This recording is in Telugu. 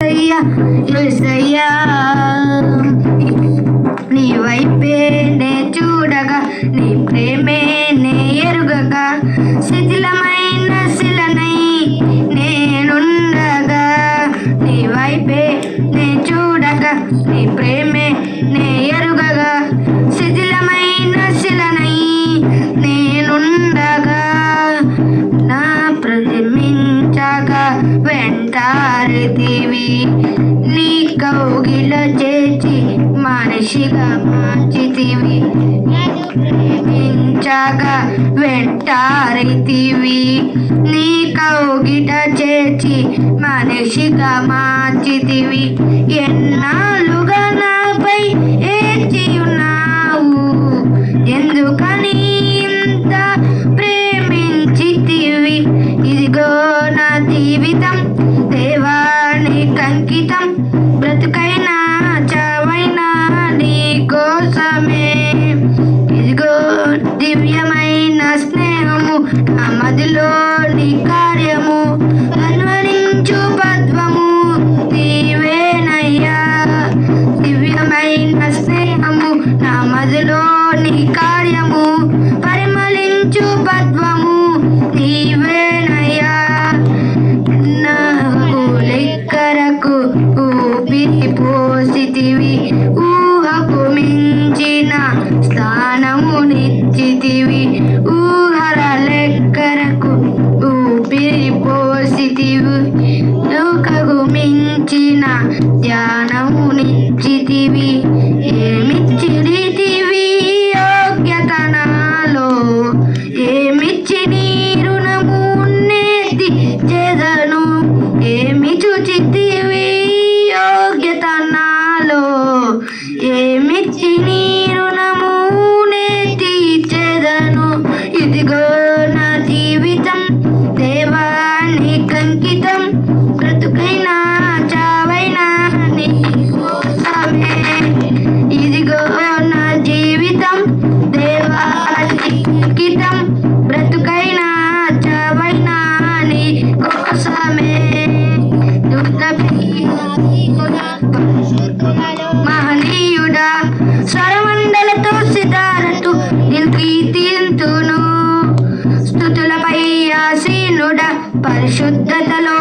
యేసయ్యా నీ వైపే నే చూడగా, నీ ప్రేమే నే ఎరుగగా, శిథిలమైన శిలనై నేనుండగా, నీ వైపే నే చూడగా, నీ ప్రేమే నే ఎరుగగా, శిథిలమైన శిలనై నేనుండగా, నా ప్రతిమించగా వెంటారితివి, నీ కౌగిల చేర్చి మనిషిగా మార్చితివి, ప్రేమించగా వెంటారితివి, నీ కౌగిట చేర్చి మనిషిగా మార్చితివి. ఎన్నాళ్ళుగా నాపై ఏడ్చి ఉన్నావు, ఎందుకని ఇంత ప్రేమించితివి? ఇదిగో నా జీవితం దేవానికి అంకితం, బ్రతుకైనా చావైనా నీ కోసమే. ఇదిగో దివ్యమైన స్నేహము, నా మదిలో నీ కార్యము, కన్వరించు పద్మము నీవేనయ్యా. దివ్యమైన స్నేహము, నా మదిలో నీ కార్యము, పరిమళించు పద్మము నీవేనయ్యా. నాకు లెక్కరకు ఊపిరి పోసితివి, ఊహకు మించిన స్థానమునిచ్చితివి, ఊహల లెక్కరకు ఊపిరి పోసితివి, ఊహకు మించిన ధ్యానమునిచ్చితివి. ఏమిచ్చితివి యోగ్యత నాలో, ఏమిచ్చి నీ రుణము తీర్చెదను? ఏమి చూచితివి యోగ్యత నాలో, ఏమిచ్చి నీ రుణము తీర్చెదను? ఇదిగో నా జీవితం దేవానికి అంకితం, బ్రతుకైనా చావైనా నీ కోసమే. ఇదిగో నా జీవితం దేవానికి అంకితం, బ్రతుకైనా చావైనా నీ కోసమే. మహనీయుడా స్వరమండలతో సితారతో నేను కీర్తింతును, స్తుతులపై ఆసీనుడా పరిశుద్ధతలో